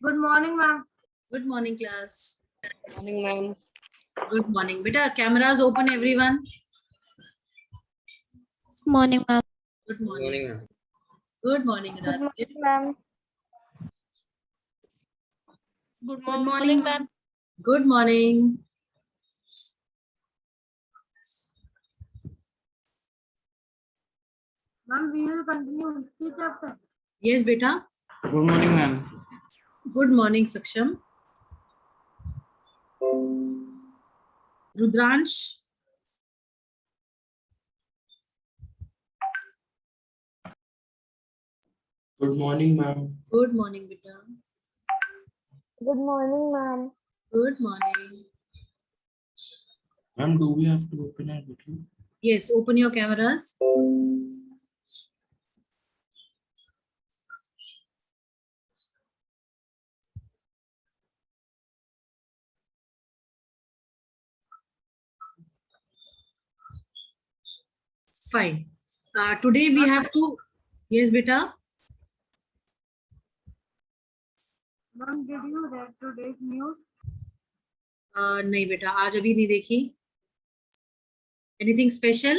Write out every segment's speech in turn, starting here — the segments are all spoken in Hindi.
Good morning, ma'am. Good morning, class. Morning, ma'am. Good morning. Beta, cameras open, everyone. Morning, ma'am. Good Morning, morning. ma'am. Good morning, Good Radhika. morning, ma'am. Good morning, ma'am. Good morning. Ma'am, we will continue history chapter. Yes, beta. Good morning, ma'am. Good morning, Saksham. Rudransh. Good morning, ma'am. Good morning, beta. Good morning, ma'am. Good morning. Ma'am, do we have to open our video? Yes, open your cameras. Fine. Today we have to. Yes, beta. Ma'am, did you read today's news? नहीं बेटा आज अभी नहीं देखी. Anything special?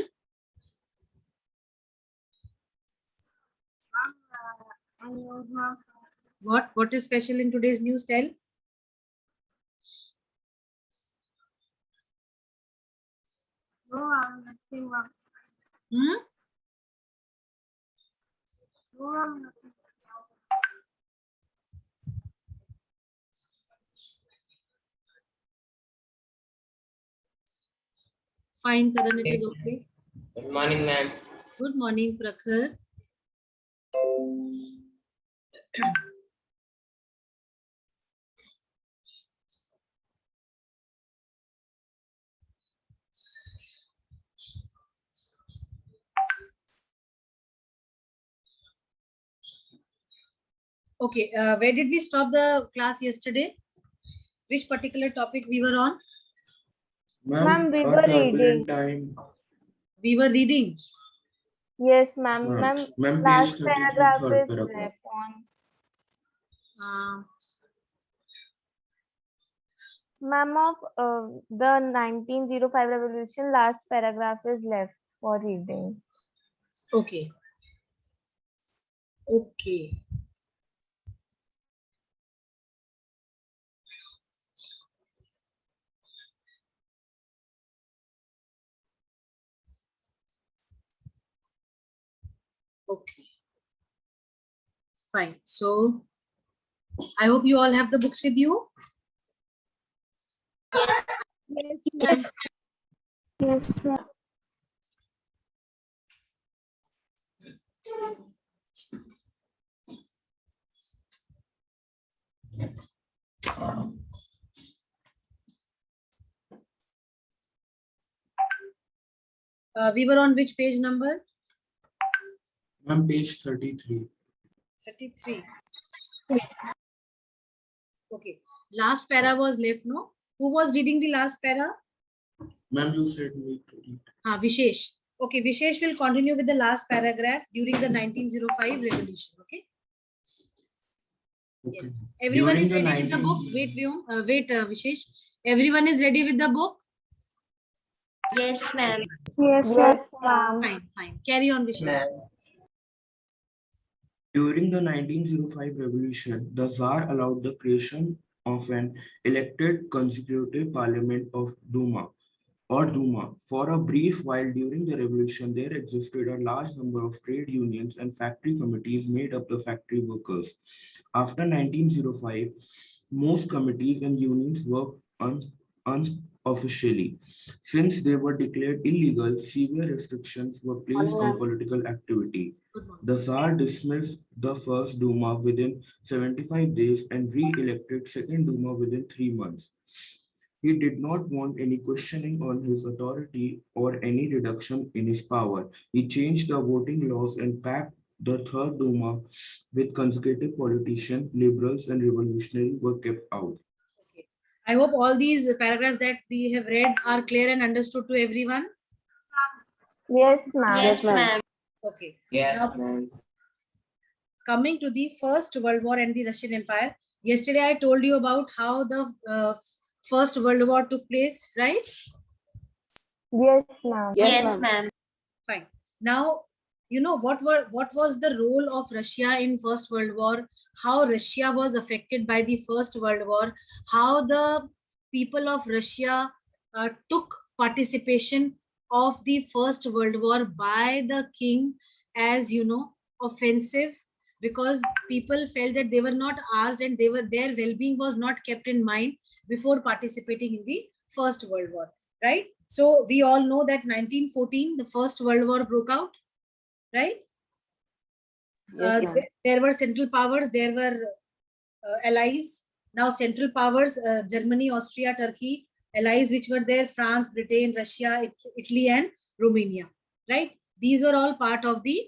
Ma'am, I news, ma'am. What is special in today's news? Tell. No, ma'am, nothing, ma'am. Hmm? No, ma'am, nothing. Fine, Karan, it is okay. Good morning, ma'am. Good morning, Prakhar. Okay, where did we stop the class yesterday? Which particular topic we were on? Ma'am, we our were turbulent reading. time. We were reading. Yes, ma'am. Ma'am, Ma'am, ma'am, last page 33, paragraph third is paragraph. left on. Ma'am, of the 1905 revolution, last paragraph is left for reading. Okay. Okay. Okay. Fine. So, I hope you all have the books with you. Yes. Yes, ma'am. We were on which page number? Ma'am, page 33. 33. Okay. Last para was left, no? Who was reading the last para? Ma'am, you said me to read. Vishesh. Okay, Vishesh will continue with the last paragraph during the 1905 revolution. Okay. Okay. Yes. Everyone During is the ready with the book. 19 Wait, Vishesh. Everyone is ready with the book. Yes, ma'am. Yes, ma'am. Fine. Carry on, Vishesh. During the 1905 revolution, the Tsar allowed the creation of an elected constitutive parliament of Duma for a brief while. During the revolution, there existed a large number of trade unions and factory committees made up the factory workers. After 1905, most committees and unions worked unofficially. Since they were declared illegal, severe restrictions were placed on political activity. Good morning. The Tsar dismissed the first Duma within 75 days and re-elected second Duma within 3 months. He did not want any questioning on his authority or any reduction in his power. He changed the voting laws and packed the third Duma with conservative politicians, liberals, and revolutionaries were kept out. Okay. I hope all these paragraphs that we have read are clear and understood to everyone. Yes, ma'am. Yes, ma'am. Okay. Yes, Now, coming to the First World War and the Russian Empire, Yesterday I told you about how the First World War took place, right? Yes, ma'am. Yes, ma'am. Fine. Now, you know what was the role of Russia in First World War? How Russia was affected by the First World War? How the people of Russia took participation of the First World War by the king as, you know, offensive, because people felt that they were not asked and their well-being was not kept in mind before participating in the First World War, right? So we all know that 1914, the First World War broke out, right? Yes, ma'am. There were central powers, there were allies. Now central powers, Germany, Austria, Turkey, allies which were there, France, Britain, Russia, Italy and Romania, right? These were all part of the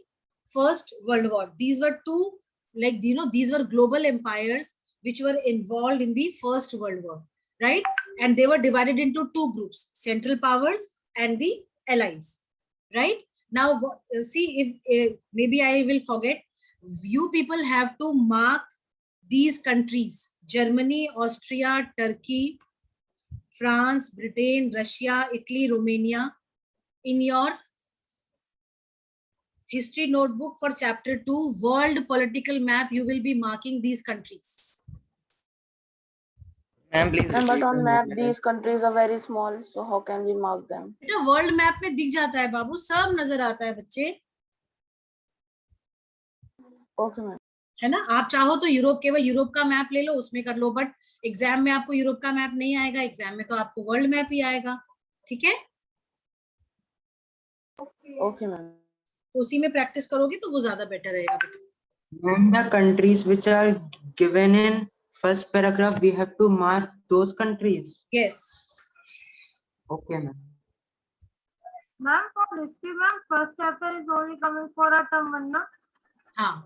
First World War. These were two, like, you know, these were global empires which were involved in the First World War, right? And they were divided into two groups, central powers and the allies, right? Now, see, if maybe I will forget, you people have to mark these countries: Germany, Austria, Turkey, France, Britain, Russia, Italy, Romania, in your history notebook for chapter 2, world political map. You will be marking these countries. Ma'am, but on map these countries are very small, so how can we mark them? बेटा वर्ल्ड मैप में दिख जाता है बाबू, सब नजर आता है बच्चे, Okay, ma'am. है ना? आप चाहो तो यूरोप, केवल यूरोप का मैप ले लो, उसमें कर लो, बट एग्जाम में आपको यूरोप का मैप नहीं आएगा, एग्जाम में तो आपको वर्ल्ड मैप ही आएगा, ठीक है? Okay, ma'am. उसी में प्रैक्टिस करोगे तो वो ज्यादा बेटर रहेगा बेटा. And the countries which are given in first paragraph, we have to mark those countries. Yes. Okay, ma'am. Ma'am, for history, ma'am, first chapter is only coming for a term one, na? हाँ.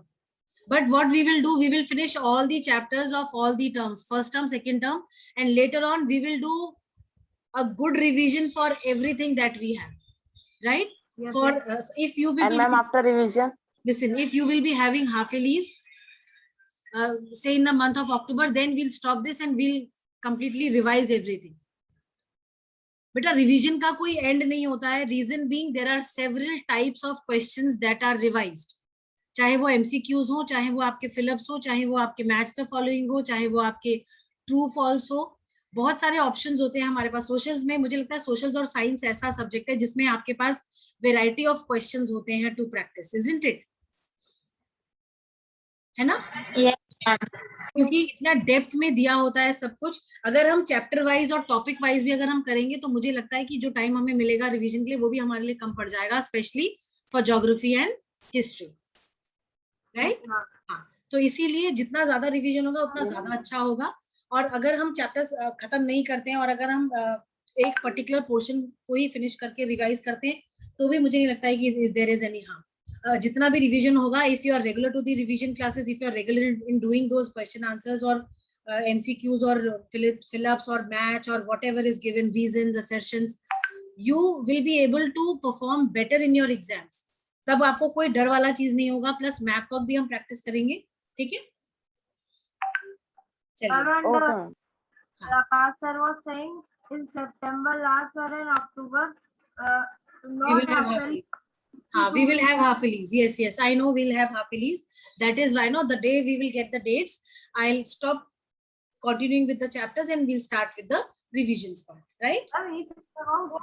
But what we will do, we will finish all the chapters of all the terms, first term, second term, and later on we will do a good revision for everything that we have, right? Yes, For if you will And ma'am, after revision, listen, if you will be having half yearlies, say in the month of October, then we'll stop this and we'll completely revise everything. Beta, revision का कोई end नहीं होता है. Reason being, there are several types of questions that are revised. चाहे वो MCQs हो, चाहे वो आपके fill-ups हो, चाहे वो आपके match the following हो, चाहे वो आपके true false हो, बहुत सारे options होते हैं हमारे पास. Socials में मुझे लगता है socials और science ऐसा subject है जिसमें आपके पास variety of questions होते हैं to practice, isn't it? है ना? Yes, क्योंकि इतना डेप्थ में दिया होता है सब कुछ. अगर हम चैप्टर वाइज और टॉपिक वाइज भी अगर हम करेंगे तो मुझे लगता है कि जो टाइम हमें मिलेगा रिवीजन के लिए वो भी हमारे लिए कम पड़ जाएगा, specially for geography and history, right? हाँ, तो इसीलिए जितना ज्यादा रिवीजन होगा उतना ज्यादा अच्छा होगा. और अगर हम चैप्टर्स खत्म नहीं करते हैं और अगर हम एक पर्टिकुलर पोर्शन को ही फिनिश करके रिवाइज करते हैं तो भी मुझे नहीं लगता है कि देयर इज एनी हार्म. जितना भी रिवीजन होगा, if you are regular to the revision classes, if you are regular in doing those question answers और MCQs और fill-ups और match और whatever is given, reasons, assertions, you will be able to perform better in your exams. तब आपको कोई डर वाला चीज नहीं होगा. प्लस मैप वर्क भी हम प्रैक्टिस करेंगे, ठीक है? चलिए. okay, ma'am. Akash sir was saying in September last or in October, We will have half-yearly. We will have half-yearlies. Yes, I know we'll have half-yearlies. That is why, no, the day we will get the dates, I'll stop continuing with the chapters and we'll start with the revisions part, right?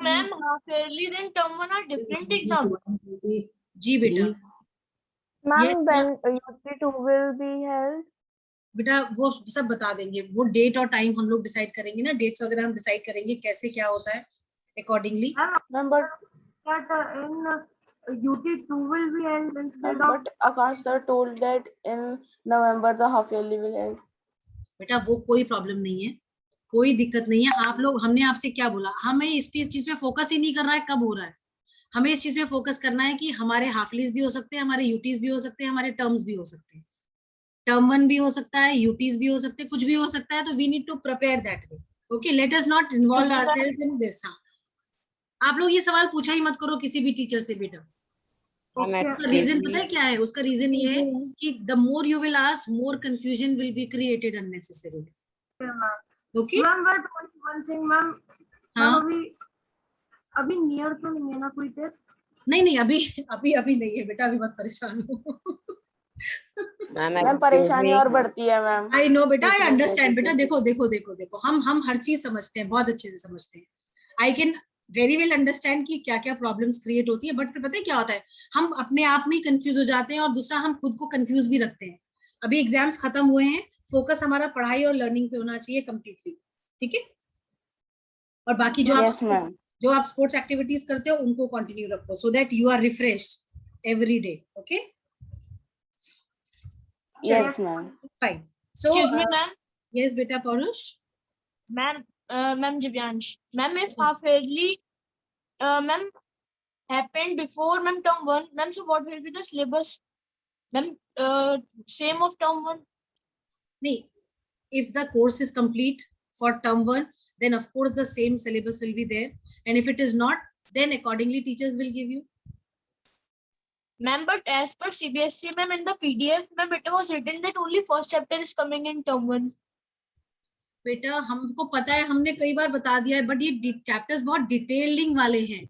ma'am, half-yearly then term one are different exam. जी बेटा. Ma'am, Yes, when UT2 will be held? बेटा वो सब बता देंगे. वो डेट और टाइम हम लोग डिसाइड करेंगे ना, डेट्स वगैरह हम डिसाइड करेंगे कैसे क्या होता है accordingly. Ma'am, but In UT2 will be held instead of. but Akash sir told that in November the half yearly will end. बेटा वो कोई प्रॉब्लम नहीं है, कोई दिक्कत नहीं है. आप लोग, हमने आपसे क्या बोला, हमें इस चीज पे फोकस ही नहीं करना है कब हो रहा है. हमें इस चीज में फोकस करना है कि हमारे हाफलीज भी हो सकते हैं, हमारे यूटीज भी हो सकते हैं, हमारे टर्म्स भी हो सकते हैं. टर्म 1 भी हो सकता है, यूटीज भी हो सकते हैं, कुछ भी हो सकता है. तो we need to prepare that way. Okay, let us not involve ourselves in this. हाँ, आप लोग ये सवाल पूछा ही मत करो किसी भी टीचर से बेटा. उसका रीजन पता है क्या है? उसका रीजन ये है कि the more you will ask, more confusion will be created unnecessarily. Okay ma'am but one thing ma'am, हाँ अभी नियर तो नहीं है ना कोई टेस्ट? नहीं अभी अभी नहीं है बेटा, अभी मत परेशान हो। मैम परेशानी और बढ़ती है मैम। आई नो बेटा, आई Teaching अंडरस्टैंड बेटा। assistant देखो हम हर चीज समझते हैं, बहुत अच्छे से समझते हैं। I can very well understand कि क्या क्या प्रॉब्लम्स क्रिएट होती है, बट फिर पता है क्या होता है, हम अपने आप में ही कंफ्यूज हो जाते हैं, और दूसरा हम खुद को कंफ्यूज भी रखते हैं। अभी एग्जाम्स खत्म हुए हैं, फोकस हमारा पढ़ाई और लर्निंग पे होना चाहिए कम्प्लीटली, ठीक है? और बाकी Yes, ma'am. जो आप स्पोर्ट्स एक्टिविटीज करते हो उनको कंटिन्यू रखो, so that you are refreshed every day. Okay Yes, ma'am. Fine. So Excuse me, ma'am. Yes बेटा Paurush. Ma'am Divyansh. Ma'am, if half yearly, ma'am, happened before ma'am term 1, ma'am, so what will be the syllabus? Ma'am, same of term 1. नहीं, if the course is complete for term 1, then of course the same syllabus will be there, and if it is not, then accordingly teachers will give you. Ma'am, but as per CBSE, ma'am, in the PDF, ma'am, it was written that only first chapter is coming in term 1. बेटा हमको पता है, हमने कई बार बता दिया है, बट ये चैप्टर्स बहुत डिटेलिंग वाले हैं।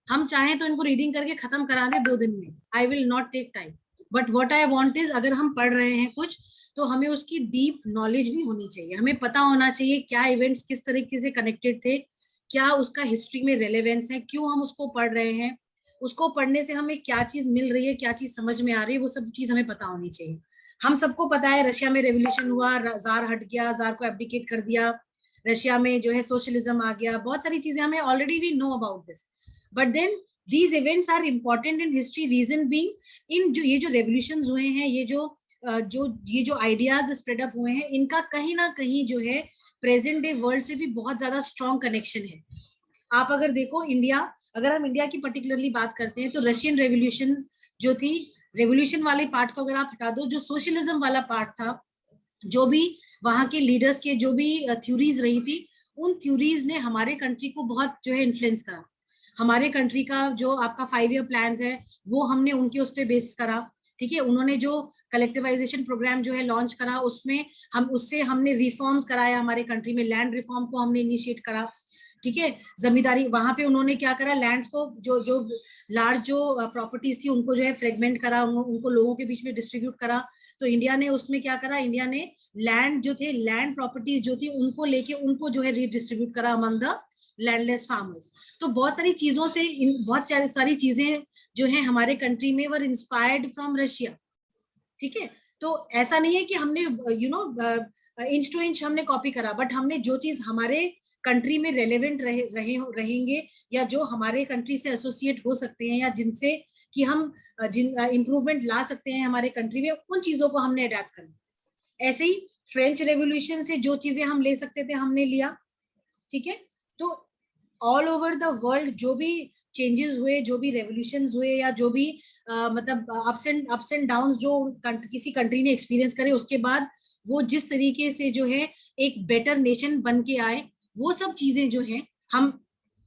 हम चाहें तो इनको रीडिंग करके खत्म करा दें 2 दिन में, I will not take time, but what I want is, अगर हम पढ़ रहे हैं कुछ, तो हमें उसकी डीप नॉलेज भी होनी चाहिए। हमें पता होना चाहिए क्या इवेंट्स किस तरीके से कनेक्टेड थे, क्या उसका हिस्ट्री में रेलेवेंस है, क्यों हम उसको पढ़ रहे हैं, उसको पढ़ने से हमें क्या चीज मिल रही है, क्या चीज समझ में आ रही है, वो सब चीज हमें पता होनी चाहिए। हम सबको पता है रशिया में रेवोल्यूशन हुआ, जार हट गया, जार को एब्डिकेट कर दिया, रशिया में जो है सोशलिज्म आ गया, बहुत सारी चीजें हमें already we know about this, but then these events are important in history. Reason being, in जो ये जो रेवोल्यूशंस हुए हैं, ये जो आइडियाज स्प्रेड अप हुए हैं, इनका कहीं ना कहीं जो है प्रेजेंट डे वर्ल्ड से भी बहुत ज्यादा स्ट्रॉन्ग कनेक्शन है। आप अगर देखो इंडिया, अगर हम इंडिया की पर्टिकुलरली बात करते हैं, तो रशियन रेवोल्यूशन जो थी, रेवोल्यूशन वाले पार्ट को अगर आप हटा दो, जो सोशलिज्म वाला पार्ट था, जो भी वहां के लीडर्स के जो भी थ्योरीज रही थी, उन थ्योरीज ने हमारे कंट्री को बहुत जो है इन्फ्लुएंस करा। हमारे कंट्री का जो आपका 5 ईयर प्लान्स है, वो हमने उनके उस पर बेस करा, ठीक है? उन्होंने जो कलेक्टिवाइजेशन प्रोग्राम जो है लॉन्च करा, उसमें उससे हमने रिफॉर्म्स कराया हमारे कंट्री में, लैंड रिफॉर्म को हमने इनिशिएट करा, ठीक है? जमींदारी, वहां पे उन्होंने क्या करा, लैंड्स को जो लार्ज जो प्रॉपर्टीज थी उनको जो है फ्रेगमेंट करा, उनको लोगों के बीच में डिस्ट्रीब्यूट करा। तो इंडिया ने उसमें क्या करा, इंडिया ने लैंड जो थे, लैंड प्रॉपर्टीज जो थी, उनको लेके उनको जो है रीडिस्ट्रीब्यूट करा अमंग द लैंडलेस फार्मर्स। तो बहुत सारी चीजों से, बहुत सारी चीजें जो है हमारे कंट्री में वर इंस्पायर्ड फ्रॉम रशिया, ठीक है? तो ऐसा नहीं है कि हमने इंच टू इंच हमने कॉपी करा, बट हमने जो चीज हमारे कंट्री में रेलेवेंट रहेंगे, या जो हमारे कंट्री से एसोसिएट हो सकते हैं, या जिनसे कि हम इम्प्रूवमेंट ला सकते हैं हमारे कंट्री में, उन चीजों को हमने अडेप्ट करना। ऐसे ही फ्रेंच रेवोल्यूशन से जो चीजें हम ले सकते थे हमने लिया, ठीक है? तो ऑल ओवर द वर्ल्ड जो भी चेंजेस हुए, जो भी रेवोल्यूशंस हुए, या जो भी मतलब अप्स एंड डाउन्स जो किसी कंट्री ने एक्सपीरियंस करे, उसके बाद वो जिस तरीके से जो है एक बेटर नेशन बन के आए, वो सब चीजें जो है हम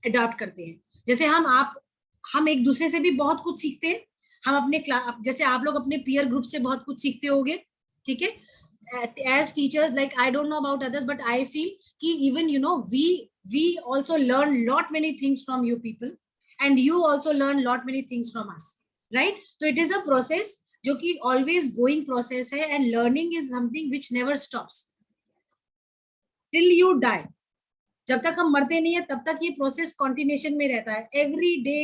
अडॉप्ट करते हैं। जैसे हम एक दूसरे से भी बहुत कुछ सीखते हैं। हम अपने जैसे आप लोग अपने पीयर ग्रुप से बहुत कुछ सीखते होगे, ठीक है? As teachers, like I don't know about others, but I feel कि even we also learn lot many things from you people, and you also learn lot many things from us, right? So it is a process जो कि always going process है, and learning is something which never stops till you die. जब तक हम मरते नहीं है तब तक ये प्रोसेस कंटिन्यूएशन में रहता है। Every day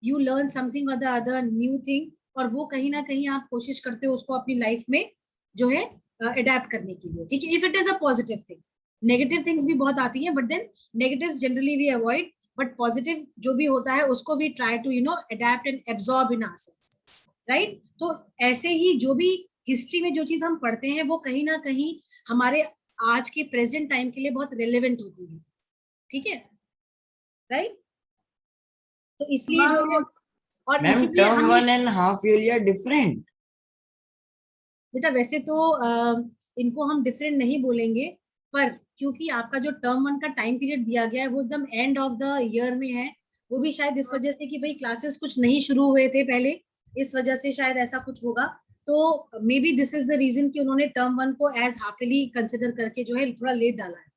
you learn something और द अदर न्यू थिंग, और वो कहीं ना कहीं आप कोशिश करते हो उसको अपनी लाइफ में जो है अडेप्ट करने के लिए, ठीक है? If it is a positive thing. Negative things भी बहुत आती हैं, but then negatives generally we avoid, but positive जो भी होता है उसको भी try to adapt and absorb in ourselves, right? तो ऐसे ही जो भी हिस्ट्री में जो चीज हम पढ़ते हैं, वो कहीं ना कहीं हमारे आज के प्रेजेंट टाइम के लिए बहुत रिलेवेंट होती है, ठीक है? राइट? तो इसलिए जो है, और इसीलिए term 1 and half yearly are different. बेटा वैसे तो इनको हम डिफरेंट नहीं बोलेंगे, पर क्योंकि आपका जो टर्म 1 का टाइम पीरियड दिया गया है वो एकदम एंड ऑफ द ईयर में है, वो भी शायद इस वजह से कि भाई क्लासेस कुछ नहीं शुरू हुए थे पहले, इस वजह से शायद ऐसा कुछ होगा। तो maybe this is the reason कि उन्होंने टर्म 1 को एज हाफली कंसिडर करके जो है थोड़ा लेट डाला है।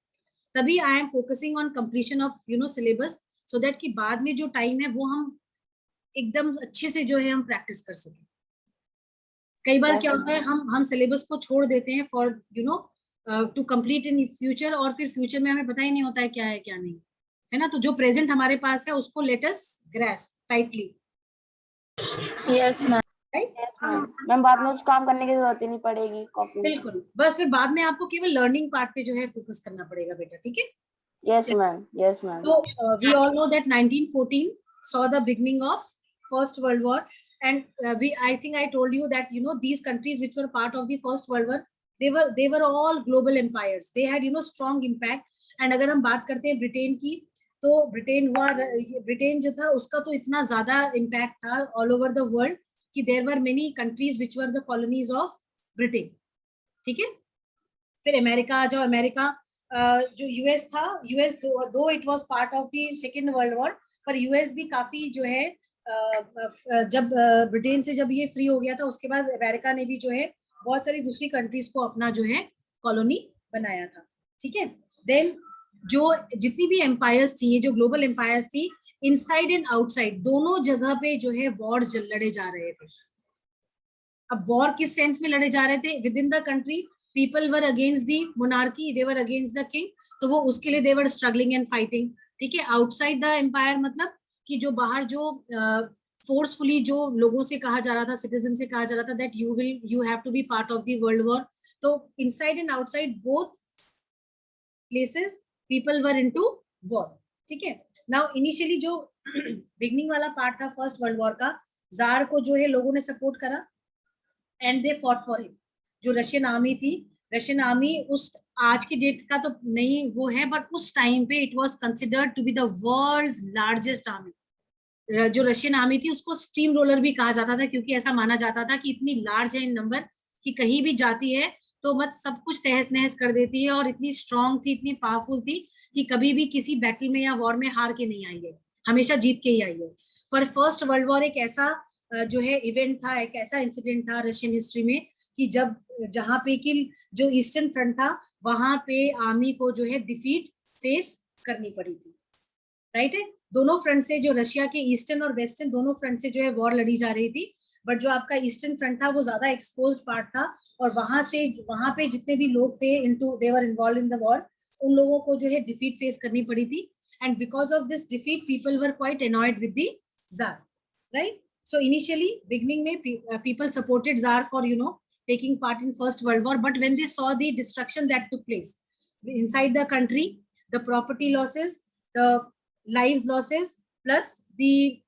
तभी I am focusing on completion of syllabus, so that कि बाद में जो टाइम है वो हम एकदम अच्छे से जो है हम प्रैक्टिस कर सकें। कई बार क्या होता है, हम सिलेबस को छोड़ देते हैं for to complete in future, और फिर फ्यूचर में हमें पता ही नहीं होता है क्या है क्या नहीं है ना। तो जो प्रेजेंट हमारे पास है उसको let us grasp tightly. Yes ma'am, right ma'am बाद में कुछ काम करने की जरूरत ही नहीं पड़ेगी कॉपी में। बिल्कुल, बस फिर बाद में आपको केवल लर्निंग पार्ट पे जो है फोकस करना पड़ेगा बेटा, ठीक है। Yes ma'am, yes ma'am. So we all know that 1914 saw the beginning of First World War, and I think I told you that these countries which were part of the First World War, they were all global empires. They had strong impact. And अगर हम बात करते हैं ब्रिटेन की, तो ब्रिटेन जो था उसका तो इतना ज्यादा इम्पैक्ट था ऑल ओवर द वर्ल्ड कि there were many countries which were the colonies of Britain, ठीक है। फिर अमेरिका आ जाओ, अमेरिका जो यूएस था, यूएस दो it was part of the second world war, पर यूएस भी काफी जो है जब ब्रिटेन से जब ये फ्री हो गया था उसके बाद अमेरिका ने भी जो है बहुत सारी दूसरी कंट्रीज को अपना जो है कॉलोनी बनाया था, ठीक है। देन जो जितनी भी एम्पायर्स थी, ये जो ग्लोबल एम्पायर्स थी, इनसाइड एंड आउटसाइड दोनों जगह पे जो है वॉर्स लड़े जा रहे थे। अब वॉर किस सेंस में लड़े जा रहे थे? With in the country people were against the monarchy, they were against the king, तो वो उसके लिए दे वर स्ट्रगलिंग एंड फाइटिंग, ठीक है। आउटसाइड द एम्पायर मतलब कि जो बाहर जो फोर्सफुली जो लोगों से कहा जा रहा था, सिटीजन से कहा जा रहा था that you have to be part of the world war. तो inside and outside both places people were into war, ठीक है। नाउ इनिशियली जो बिगनिंग वाला पार्ट था फर्स्ट वर्ल्ड वॉर का, जार को जो है लोगों ने सपोर्ट करा and they fought for him. जो रशियन आर्मी थी, रशियन आर्मी उस आज की डेट का तो नहीं वो है, बट उस टाइम पे it was considered to be the world's largest army. जो रशियन आर्मी थी उसको स्टीम रोलर भी कहा जाता था, क्योंकि ऐसा माना जाता था कि इतनी लार्ज है इन नंबर कि कहीं भी जाती है तो मत सब कुछ तहस नहस कर देती है, और इतनी स्ट्रांग थी, इतनी पावरफुल थी कि कभी भी किसी बैटल में या वॉर में हार के नहीं आई है, हमेशा जीत के ही आई है। पर फर्स्ट वर्ल्ड वॉर एक ऐसा जो है इवेंट था, एक ऐसा इंसिडेंट था रशियन हिस्ट्री में कि जब जहां पे कि जो ईस्टर्न फ्रंट था वहां पे आर्मी को जो है डिफीट फेस करनी पड़ी थी, राइट है। दोनों फ्रंट से, जो रशिया के ईस्टर्न और वेस्टर्न दोनों फ्रंट से जो है वॉर लड़ी जा रही थी, बट जो आपका ईस्टर्न फ्रंट था वो ज्यादा एक्सपोज्ड पार्ट था, और वहां पे जितने भी लोग थे they were involve in the war, उन लोगों को जो है डिफीट फेस करनी पड़ी थी। And because of this defeat people were quite annoyed with the jar, right. So initially beginning में people supported Tsar for taking part in First World War, but when they saw the destruction that took place inside the country, the property losses, the lives losses, plus the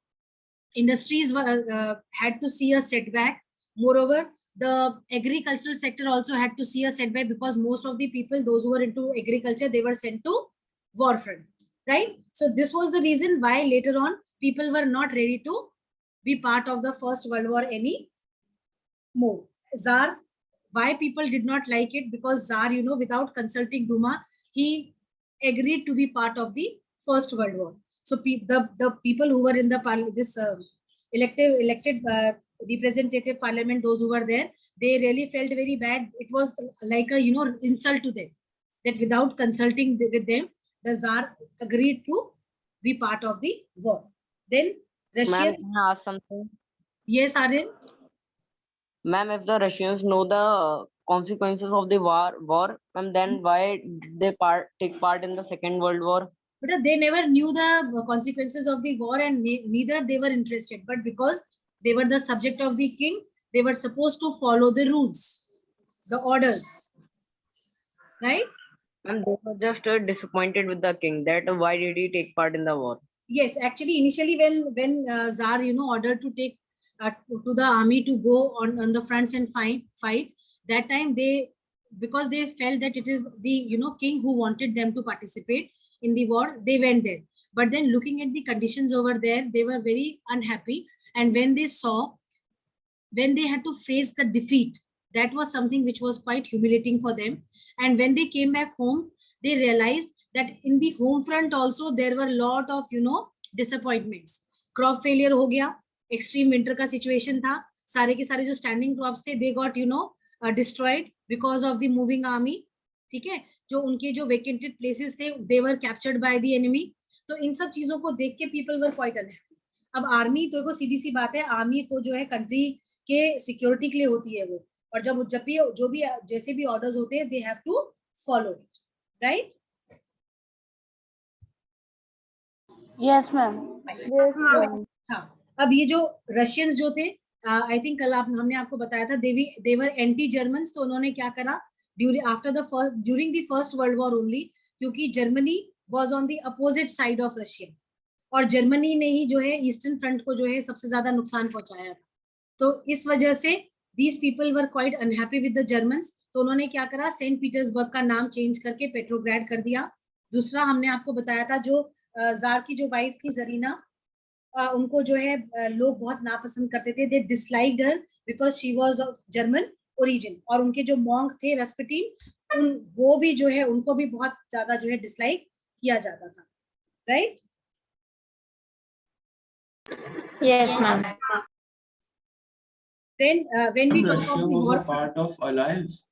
industries had to see a setback. Moreover, the agricultural sector also had to see a setback, because most of the people, those who were into agriculture, they were sent to war front, right? So this was the reason why later on people were not ready to be part of the First World War any more. Tsar, why people did not like it? Because Tsar, without consulting Duma, he agreed to be part of the First World War. So the people who were in the this elected representative parliament, those who were there, they really felt very bad. It was like a insult to them that without consulting with them, the Tsar agreed to be part of the war. Then Russians. Ma'am, can I ask something? Yes, Aryan. Ma'am, if the Russians know the consequences of the war, ma'am, then why did they take part in the Second World War? But they never knew the consequences of the war, and neither they were interested. But because they were the subject of the king, they were supposed to follow the rules, the orders, right? And they were just disappointed with the king. That why did he take part in the war? Yes, actually, initially when Tsar ordered to take to the army to go on the fronts and fight, that time because they felt that it is the king who wanted them to participate in the war, they went there. But then looking at the conditions over there, they were very unhappy, and when they had to face the defeat, that was something which was quite humiliating for them. And when they came back home, they realized that in the home front also there were a lot of disappointments. Crop failure हो गया, एक्सट्रीम विंटर का सिचुएशन था, सारे के सारे जो स्टैंडिंग क्रॉप्स थे they got destroyed because of the moving army, ठीक है, जो उनके जो वेकेंटेड प्लेसेस थे they were captured by the enemy. तो इन सब चीजों को देख के पीपल वर क्वाइट अनहैप्पी। अब आर्मी तो सीधी सी बात है, आर्मी को जो है कंट्री के सिक्योरिटी के लिए होती है वो, और जब भी जो भी जैसे भी ऑर्डर्स होते हैं they have to follow it, right? Yes, ma'am. Yes, ma'am. हाँ, अब ये जो रशियंस जो थे, आई थिंक कल हमने आपको बताया था, देवर एंटी जर्मन्स। तो उन्होंने क्या करा during the first world war only, क्योंकि Germany was on the opposite side of Russia, और जर्मनी ने ही जो है ईस्टर्न फ्रंट को जो है सबसे ज्यादा नुकसान पहुंचाया था। तो इस वजह से these people were quite unhappy with the Germans. तो उन्होंने क्या करा, सेंट पीटर्सबर्ग का नाम चेंज करके पेट्रोग्राड कर दिया। दूसरा हमने आपको बताया था, जो जार की जो वाइफ थी जरीना, उनको जो है लोग बहुत नापसंद करते थे, they disliked her because she was of German origin. और उनके जो मॉन्क थे रस्पुटिन, वो भी जो है उनको भी बहुत ज्यादा जो है डिसलाइक किया जाता था, right? Yes, ma'am. Then when we talk Russia of the was war, a part of Allies.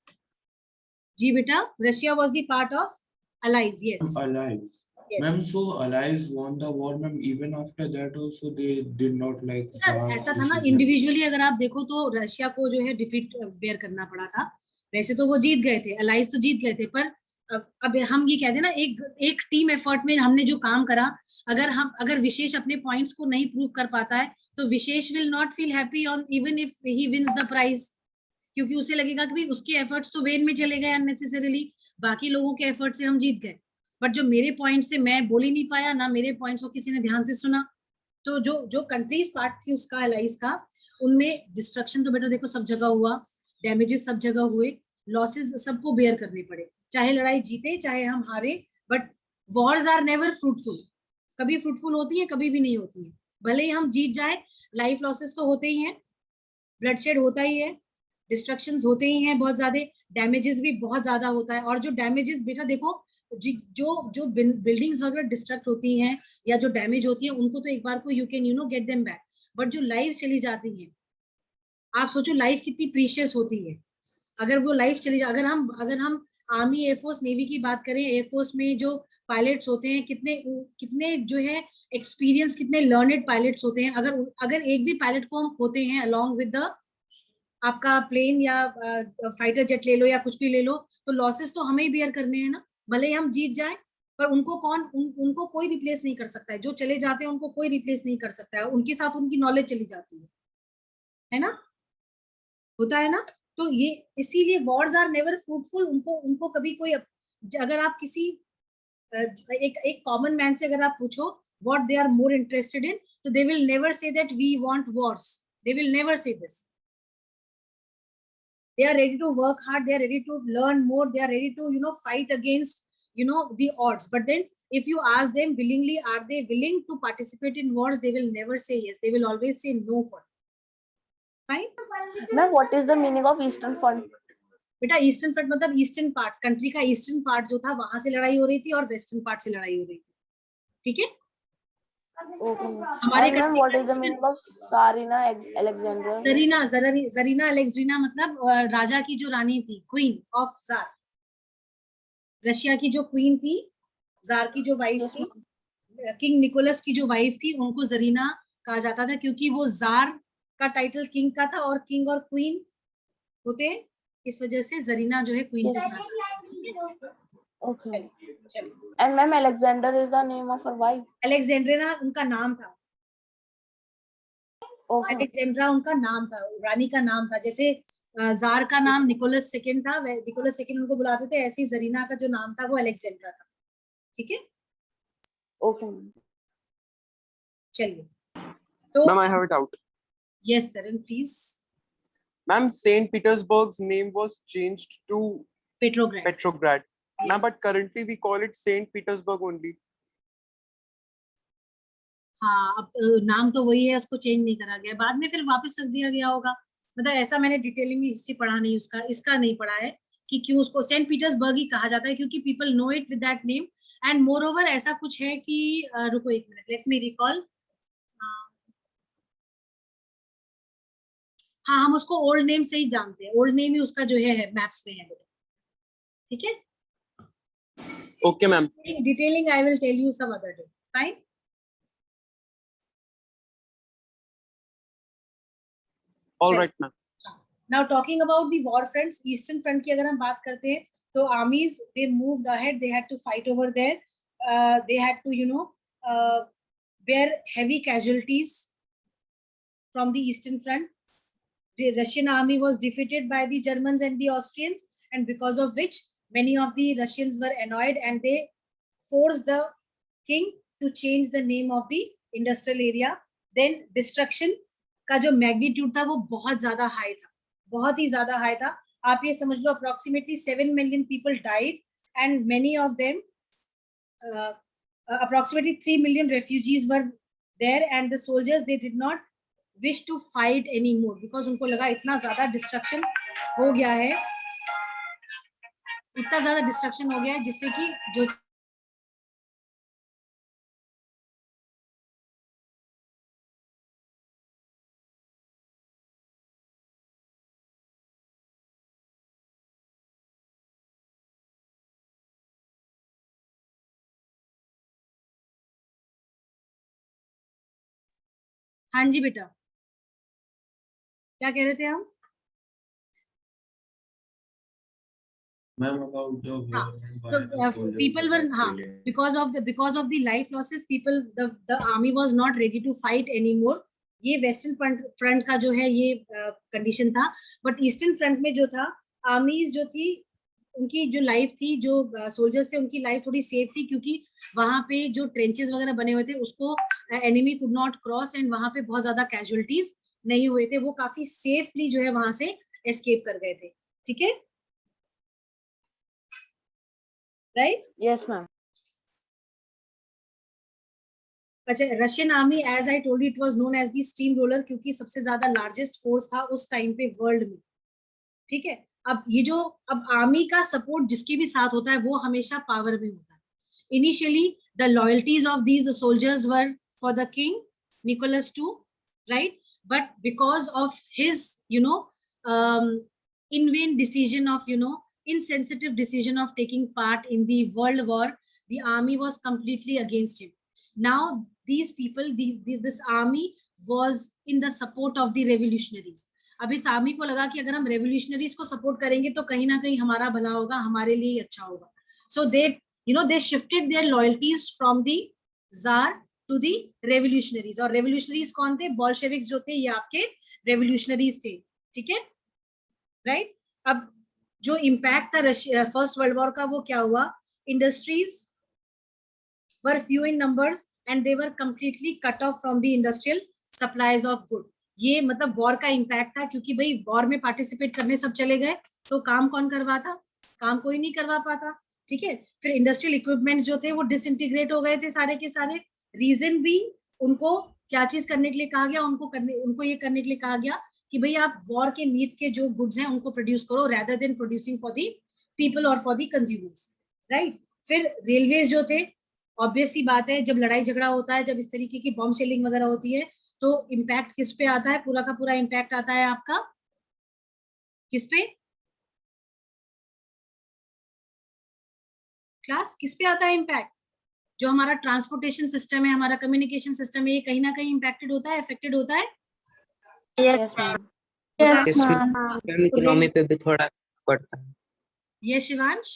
जी बेटा, Russia was the part of Allies, yes. Allies. Ma'am, so Allies won the war, ma'am. Even after that also they did not like Tsar's ऐसा था ना, decision. इंडिविजुअली अगर आप देखो तो रशिया को जो है डिफीट बेयर करना पड़ा था। वैसे तो वो जीत गए थे, अलाइज तो जीत गए थे, पर अब हम ये कहते हैं ना, एक टीम एफर्ट में हमने जो काम करा, अगर विशेष अपने पॉइंट्स को नहीं प्रूव कर पाता है तो Vishesh will not feel happy on even if he wins the prize, क्योंकि उसे लगेगा कि भाई उसके एफर्ट्स तो वेन में चले गए अननेसेसरीली, बाकी लोगों के एफर्ट से हम जीत गए, बट जो मेरे पॉइंट से मैं बोल ही नहीं पाया ना, मेरे पॉइंट्स को किसी ने ध्यान से सुना। तो जो कंट्रीज पार्ट थी उसका अलाइज का, उनमें डिस्ट्रक्शन तो बेटा देखो सब जगह हुआ, डैमेजेस सब जगह हुए, लॉसेस सबको बेयर करने पड़े, चाहे लड़ाई जीते चाहे हम हारे, but wars are never fruitful. कभी फ्रूटफुल होती है, कभी भी नहीं होती है। भले ही हम जीत जाए, लाइफ लॉसेस तो होते ही हैं, ब्लडशेड होता ही है, डिस्ट्रक्शंस होते ही हैं बहुत ज्यादा, डैमेजेस भी बहुत ज्यादा होता है। और जो डैमेजेस बेटा देखो, जो बिल्डिंग्स वगैरह डिस्ट्रक्ट होती हैं या जो डैमेज होती है, उनको तो एक बार को you can get them back, but जो लाइफ चली जाती है, आप सोचो लाइफ कितनी प्रीशियस होती है। अगर वो लाइफ चली जाए, अगर हम आर्मी, एयरफोर्स, नेवी की बात करें, एयरफोर्स में जो पायलट्स होते हैं, कितने जो है एक्सपीरियंस, कितने लर्नेड पायलट्स होते हैं। अगर एक भी पायलट को हम खोते हैं अलॉन्ग विद द आपका प्लेन या फाइटर जेट ले लो या कुछ भी ले लो, तो लॉसेस तो हमें ही बियर करने हैं ना, भले ही हम जीत जाए, पर उनको कोई रिप्लेस नहीं कर सकता है। जो चले जाते हैं उनको कोई रिप्लेस नहीं कर सकता है, उनके साथ उनकी नॉलेज चली जाती है ना, होता है ना। तो ये इसीलिए वॉर्स आर नेवर फ्रूटफुल। उनको कभी कोई, अगर आप किसी एक कॉमन मैन से अगर आप पूछो what they are more interested in, तो they will never say that we want wars, they will never say this. They are ready to work hard, they are ready to learn more, they are ready to fight against the odds. But then if you ask them willingly, are they willing to participate in wars, they will never say yes, they will always say no for it. Fine. Ma'am, what is the meaning of Eastern Front? बेटा ईस्टर्न फ्रंट मतलब ईस्टर्न पार्ट, कंट्री का ईस्टर्न पार्ट जो था वहां से लड़ाई हो रही थी और वेस्टर्न पार्ट से लड़ाई हो रही थी, ठीक है। Okay. हमारे And ma'am, what is the meaning of Tsarina Alexandra? Zarina Alexandra मतलब राजा की जो रानी थी, क्वीन ऑफ जार, रशिया की जो क्वीन थी, जार की जो वाइफ थी, किंग निकोलस की जो वाइफ थी, उनको जरीना कहा जाता था, क्योंकि वो जार का टाइटल किंग का था और किंग और क्वीन होते हैं, इस वजह से जरीना जो है क्वीन का। Okay. And ma'am, Alexander is the name of her wife. Alexandra उनका नाम था। Okay. अलेक्जेंड्रा उनका नाम था, रानी का नाम था। जैसे जार का नाम निकोलस सेकंड था, निकोलस सेकंड उनको बुलाते थे, ऐसे ही जरीना का जो नाम था वो अलेक्जेंड्रा था, ठीक है। Okay. चलिए, तो Ma'am, I have a doubt. Yes Taran please. Ma'am, Saint Petersburg's name was changed to Petrograd. Petrograd. Yes. Ma'am, but currently we call it Saint Petersburg only. हाँ, अब नाम तो वही है, उसको चेंज नहीं करा गया, बाद में फिर वापस रख दिया गया होगा। मतलब ऐसा मैंने डिटेलिंग में हिस्ट्री पढ़ा नहीं, इसका नहीं पढ़ा है कि क्यों उसको सेंट पीटर्सबर्ग ही कहा जाता है, क्योंकि people know it with that name. And more over ऐसा कुछ है कि रुको एक मिनट, लेट मी रिकॉल। हाँ, हम उसको ओल्ड नेम से ही जानते हैं, ओल्ड नेम ही उसका जो है मैप्स में है बेटा, ठीक है। Okay, ma'am. Detailing I will tell you some other day. Fine. All चलिए। right, ma'am. Now talking about the war fronts, Eastern Front की अगर हम बात करते हैं तो armies they moved ahead, they had to fight over there, they had to bear heavy casualties from the Eastern Front. The Russian army was defeated by the Germans and the Austrians, and because of which many of the Russians were annoyed and they forced the king to change the name of the industrial area. Then destruction का जो magnitude था वो बहुत ज्यादा high था, बहुत ही ज्यादा high था। आप ये समझ लो approximately 7 million people died and many of them approximately 3 million refugees were there, and the soldiers they did not wish to fight anymore because उनको लगा इतना ज्यादा destruction हो गया है, इतना ज्यादा destruction हो गया है जिससे कि जो हाँ जी बेटा, क्या कह रहे थे हम? Ma'am, about the war and why the soldiers People were were not willing. because of the life losses, people the army was not ready to fight anymore. ये वेस्टर्न फ्रंट का जो है ये कंडीशन था, बट ईस्टर्न फ्रंट में जो था आर्मीज जो थी उनकी जो लाइफ थी, जो सोल्जर्स थे उनकी लाइफ थोड़ी सेफ थी क्योंकि वहां पे जो ट्रेंचेस वगैरह बने हुए थे उसको enemy could not cross and वहां पे बहुत ज्यादा कैजुअलिटीज नहीं हुए थे, वो काफी सेफली जो है वहां से एस्केप कर गए थे, ठीक है, राइट? Yes, ma'am. अच्छा, Russian army as I told it was known as the steam roller क्योंकि सबसे ज्यादा लार्जेस्ट फोर्स था उस टाइम पे वर्ल्ड में, ठीक है। अब ये जो अब आर्मी का सपोर्ट जिसके भी साथ होता है वो हमेशा पावर में होता है। Initially the loyalties of these soldiers were for the king Nicholas II, राइट, but because of his in-vain decision of insensitive decision of taking part in the world war, the army was completely against him. Now these people, this army was in the support of the revolutionaries. अब इस आर्मी को लगा कि अगर हम रेवोल्यूशनरीज को सपोर्ट करेंगे तो कहीं ना कहीं हमारा भला होगा, हमारे लिए अच्छा होगा। सो they shifted their loyalties from the czar to the revolutionaries. और revolutionaries कौन थे? bolsheviks जो थे ये आपके revolutionaries थे, ठीक है, राइट। अब जो इम्पैक्ट था फर्स्ट वर्ल्ड वॉर का वो क्या हुआ? Industries were few in numbers and they were completely cut off from the industrial supplies of good. ये मतलब वॉर का इम्पैक्ट था क्योंकि भाई वॉर में पार्टिसिपेट करने सब चले गए तो काम कौन करवाता? काम कोई नहीं करवा पाता, ठीक है। फिर इंडस्ट्रियल इक्विपमेंट जो थे वो डिसइंटीग्रेट हो गए थे सारे के सारे। रीजन भी उनको क्या चीज करने के लिए कहा गया? उनको ये करने के लिए कहा गया कि भाई आप वॉर के नीड्स के जो गुड्स हैं उनको प्रोड्यूस करो rather than producing for the people or for the consumers, right. फिर रेलवेज जो थे, ऑब्वियस सी बात है जब लड़ाई झगड़ा होता है, जब इस तरीके की बॉम्ब शेलिंग वगैरह होती है तो इम्पैक्ट किस पे आता है? पूरा का पूरा इम्पैक्ट आता है आपका किस पे? क्लास किस पे आता है इम्पैक्ट? जो हमारा ट्रांसपोर्टेशन सिस्टम है, हमारा कम्युनिकेशन सिस्टम है, ये कहीं ना कहीं इम्पैक्टेड होता है, अफेक्टेड होता है। Yes, ma'am. Yes, ma'am. Economy पे भी थोड़ा पड़ता है। ये Shivansh?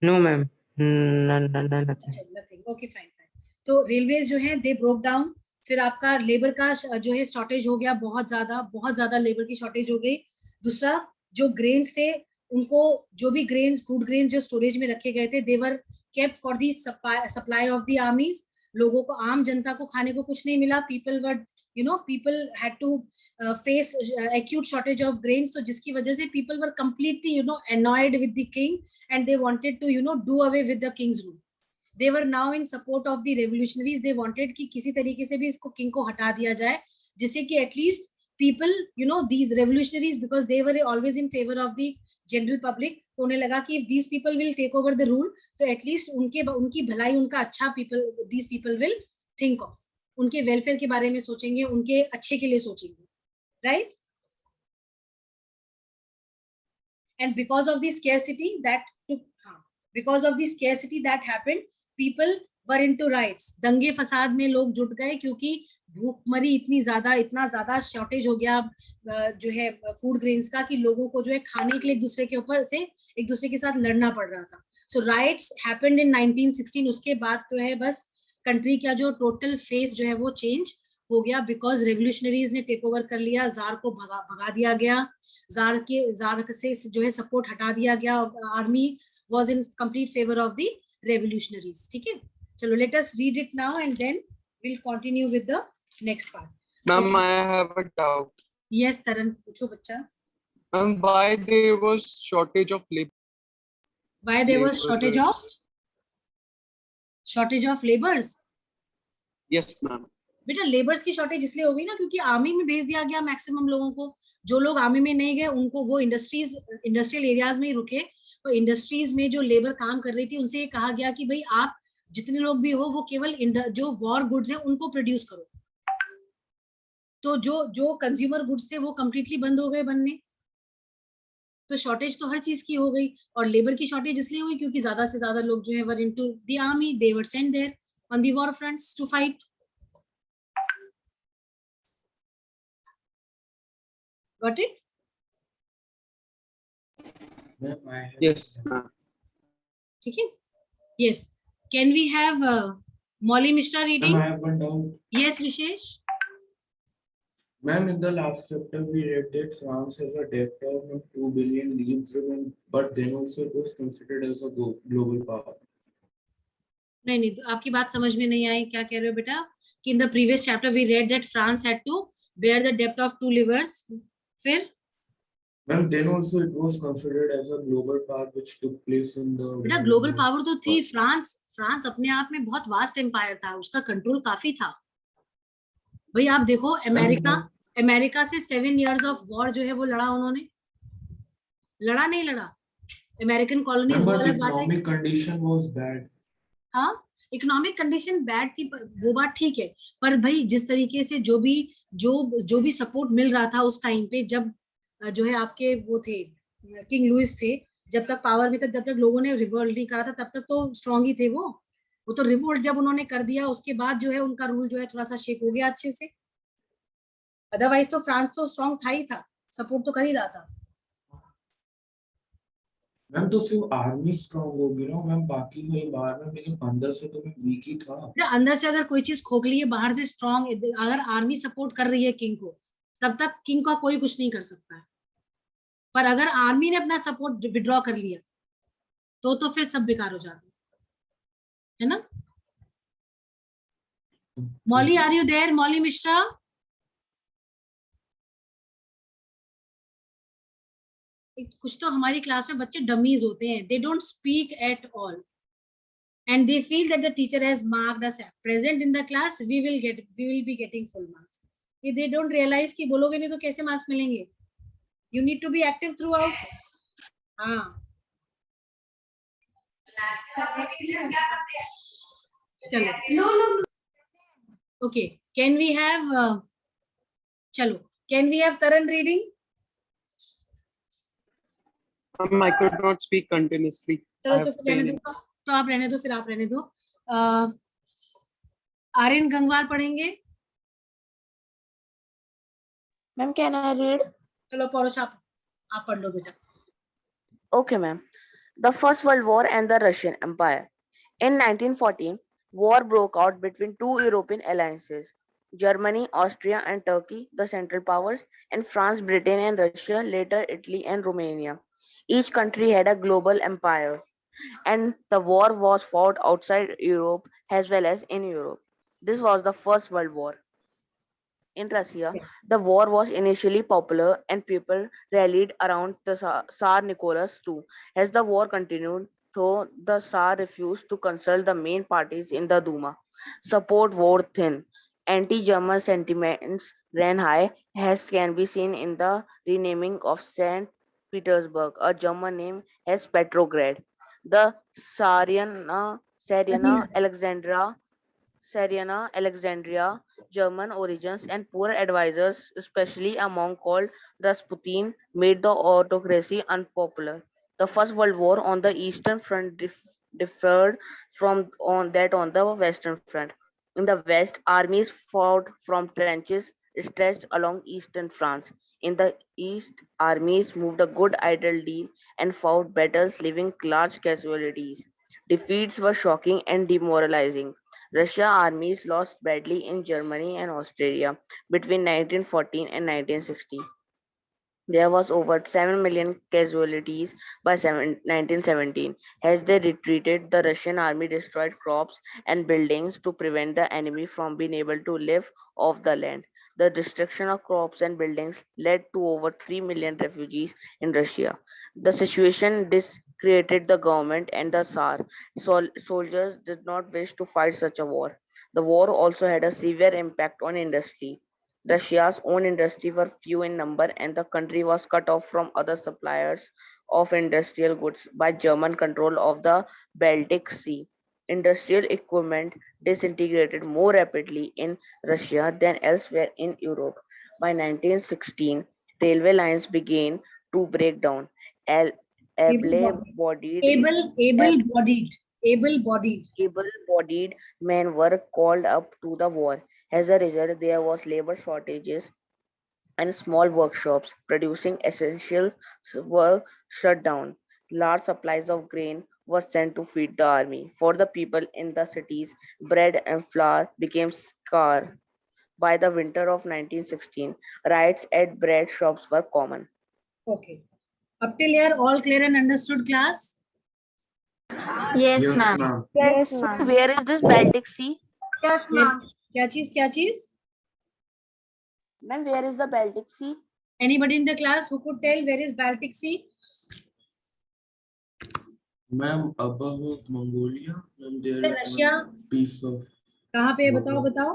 No, ma'am. Nothing. Nothing, okay fine fine. तो रेलवेज जो है दे ब्रोक डाउन। फिर आपका लेबर का जो है शॉर्टेज हो गया, बहुत ज्यादा लेबर की शॉर्टेज हो गई। दूसरा जो ग्रेन्स थे उनको, जो भी ग्रेन्स, फूड ग्रेन्स जो स्टोरेज में रखे गए थे, they were kept for the supply of the armies. लोगों को, आम जनता को खाने को कुछ नहीं मिला। people had to face acute shortage of grains, तो जिसकी वजह से people were completely annoyed with the king and they wanted to do away with the king's rule. They were now in support of the revolutionaries. They wanted कि किसी तरीके से भी इसको king को हटा दिया जाए, जिससे कि at least people, these revolutionaries, because they were always in favor of the general public, तो उन्हें लगा कि if these people will take over the rule, तो at least उनकी भलाई, उनका अच्छा these people will think of, उनके वेलफेयर के बारे में सोचेंगे, उनके अच्छे के लिए सोचेंगे, right? And because of the scarcity that happened, people were into riots. दंगे फसाद में लोग जुट गए क्योंकि भूखमरी इतना ज्यादा शॉर्टेज हो गया जो है फूड ग्रेन्स का कि लोगों को जो है खाने के लिए एक दूसरे के साथ लड़ना पड़ रहा था. So rights happened in 1916. उसके बाद जो है बस कंट्री का जो टोटल फेस जो है वो चेंज हो गया बिकॉज रेवोल्यूशनरीज ने टेक ओवर कर लिया. जार को भगा दिया गया. जार से जो है सपोर्ट हटा दिया गया. Army was in complete favour of the revolutionaries. ठीक है, चलो let us read it now and then we'll continue with the next part. Ma'am, I have a doubt. Yes, Taran, पूछो बच्चा. Ma'am, why there was shortage of labor? Why there was shortage of laborers? Yes, ma'am. बेटा लेबर्स की शॉर्टेज इसलिए हो गई ना क्योंकि आर्मी में भेज दिया गया मैक्सिमम लोगों को. जो लोग आर्मी में नहीं गए उनको वो इंडस्ट्रियल एरियाज में ही रुके. तो इंडस्ट्रीज में जो लेबर काम कर रही थी उनसे ये कहा गया कि भाई आप जितने लोग भी हो वो केवल जो वॉर गुड्स है उनको प्रोड्यूस करो. तो जो कंज्यूमर गुड्स थे वो कंप्लीटली बंद हो गए बनने. तो शॉर्टेज तो हर चीज की हो गई. और लेबर की शॉर्टेज इसलिए हुई क्योंकि ज्यादा से ज्यादा लोग जो है were into the army. They were sent there on the war fronts to fight. Got it? Yes, ma'am. ठीक है. Yes. Can we have Molly Mishra reading? Ma'am, I have one doubt. Yes, Vishesh. Ma'am, in the last chapter, we read that France has a debt of 2 billion livres, but then also it was considered as a global power. नहीं, आपकी बात समझ में नहीं आई. क्या कह रहे हो बेटा? कि in the previous chapter we read that France had to bear the debt of 2 livres. फिर? Ma'am, then also it was considered as a global power which took place in the. बेटा ग्लोबल पावर तो थी. फ्रांस अपने आप में बहुत वास्ट एम्पायर था. उसका कंट्रोल काफी था. भाई आप देखो अमेरिका से 7 years ऑफ वॉर जो है वो लड़ा उन्होंने. लड़ा नहीं लड़ा. अमेरिकन कॉलोनीज वो अलग बात है. Economic condition was bad. हाँ, इकोनॉमिक कंडीशन बैड थी पर वो बात ठीक है. पर भाई जिस तरीके से जो भी सपोर्ट मिल रहा था उस टाइम पे जब जो है आपके वो थे किंग लुइस थे जब तक पावर में था, जब तक लोगों ने रिवोल्ट नहीं करा था तब तक तो स्ट्रांग ही थे वो तो रिवोल्ट जब उन्होंने कर दिया उसके बाद जो है उनका रूल जो है थोड़ा सा शेक हो गया अच्छे से. अदरवाइज तो फ्रांस तो स्ट्रांग था ही था. सपोर्ट तो कर ही रहा था. मैम तो सिर्फ आर्मी स्ट्रांग होगी ना मैम. बाकी कोई बाहर में लेकिन अंदर से तो मैं वीक ही था. अंदर से अगर कोई चीज खोखली है बाहर से स्ट्रांग. अगर आर्मी सपोर्ट कर रही है किंग को तब तक किंग का कोई कुछ नहीं कर सकता है. पर अगर आर्मी ने अपना सपोर्ट विड्रॉ कर लिया तो फिर सब बेकार हो जाता है ना. Molly are you there? Molly Mishra. कुछ तो हमारी क्लास में बच्चे डमीज होते हैं. They don't speak at all and they feel that the teacher has marked us present in the class, we will be getting full marks. If they don't realize कि बोलोगे नहीं तो कैसे मार्क्स मिलेंगे. You need to be active throughout. हाँ चलो. Okay, can we have Taran reading? I could not speak continuously. चलो तो फिर रहने दो. तो आप रहने दो. फिर आप रहने दो. आर्यन गंगवार पढ़ेंगे. Ma'am, can I read? चलो पौरुष आप पढ़ लो बेटा. Okay, ma'am. The First World War and the Russian Empire. In 1914, war broke out between two European alliances, Germany, Austria, and Turkey, the Central Powers, and France, Britain, and Russia, later Italy and Romania. Each country had a global empire, and the war was fought outside Europe as well as in Europe. This was the First World War. In Russia, the war was initially popular and people rallied around the Tsar Nicholas II. As the war continued, though the Tsar refused to consult the main parties in the Duma, support wore thin. Anti-German sentiments ran high, as can be seen in the renaming of St. Petersburg, a German name, as Petrograd. The Syriana Alexandria German origins and poor advisors, especially among called Rasputin, made the autocracy unpopular. The First World War on the Eastern Front differed from on the Western Front. In the West, armies fought from trenches stretched along eastern France. In the East, armies moved a good idle deal and fought battles, leaving large casualties. Defeats were shocking and demoralizing. Russia armies lost badly in Germany and Austria between 1914 and 1916. There was over 7 million casualties by 1917. As they retreated, the Russian army destroyed crops and buildings to prevent the enemy from being able to live off the land. The destruction of crops and buildings led to over 3 million refugees in Russia. The situation discredited the government and the Tsar. Soldiers did not wish to fight such a war. The war also had a severe impact on industry. Russia's own industry were few in number and the country was cut off from other suppliers of industrial goods by German control of the Baltic Sea. Industrial equipment disintegrated more rapidly in Russia than elsewhere in Europe. By 1916, railway lines began to break down. Able-bodied Able-bodied. able-bodied men were called up to the war. As a result, there was labor shortages and small workshops producing essentials were shut down. Large supplies of grain were sent to feed the army. For the people in the cities, bread and flour became scarce. By the winter of 1916, riots at bread shops were common. Okay. Up till here, all clear and understood, class? Yes, Yes, ma'am. ma'am. Yes, ma'am. Where is this Baltic Sea? Yes, ma'am. क्या चीज? Ma'am, where is the Baltic Sea? Anybody in the class who could tell where is Baltic Sea? Ma'am, above Mongolia, ma'am, there is Russia. one piece of. कहाँ पे है बताओ?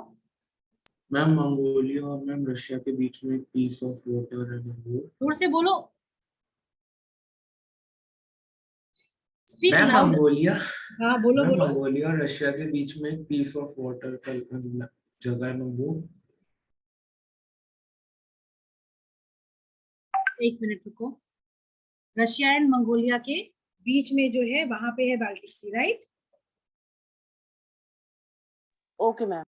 मैम मंगोलिया और मैम रशिया के बीच में एक पीस ऑफ वाटर है मैम वो। दूर से बोलो। Speak ma'am loud. मंगोलिया। हाँ बोलो। मंगोलिया और रशिया के बीच में एक पीस ऑफ वाटर का जगह है मैम वो। एक मिनट रुको। रशिया एंड मंगोलिया के बीच में जो है वहां पे है बाल्टिक सी, राइट? Okay ma'am.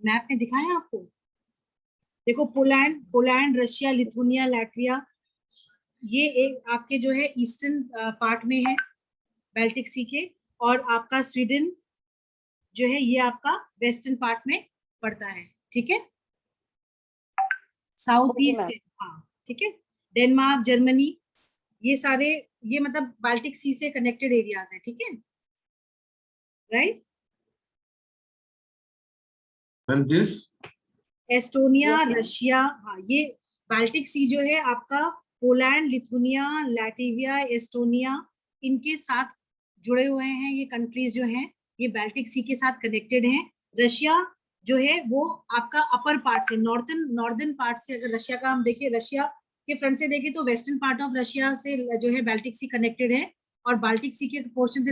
मैप में दिखाया आपको? देखो पोलैंड, रशिया, लिथुनिया, लैटविया, ये एक आपके जो है ईस्टर्न पार्ट में है बाल्टिक सी के, और आपका स्वीडन जो है ये आपका वेस्टर्न पार्ट में पड़ता है, ठीक है? साउथ ईस्ट, हाँ ठीक है। डेनमार्क, जर्मनी, ये सारे ये मतलब बाल्टिक सी से कनेक्टेड एरियाज है, ठीक है, राइट? एस्टोनिया, रशिया, हाँ ये बाल्टिक सी जो है आपका पोलैंड, लिथुनिया, लैटविया, एस्टोनिया, इनके साथ जुड़े हुए हैं। ये कंट्रीज जो हैं ये बाल्टिक सी के साथ कनेक्टेड हैं। रशिया जो है वो आपका अपर पार्ट से, नॉर्दर्न पार्ट से, अगर रशिया का हम देखें, रशिया के फ्रंट से देखें तो वेस्टर्न पार्ट ऑफ रशिया से जो है बाल्टिक सी कनेक्टेड है, और बाल्टिक सी के पोर्शन से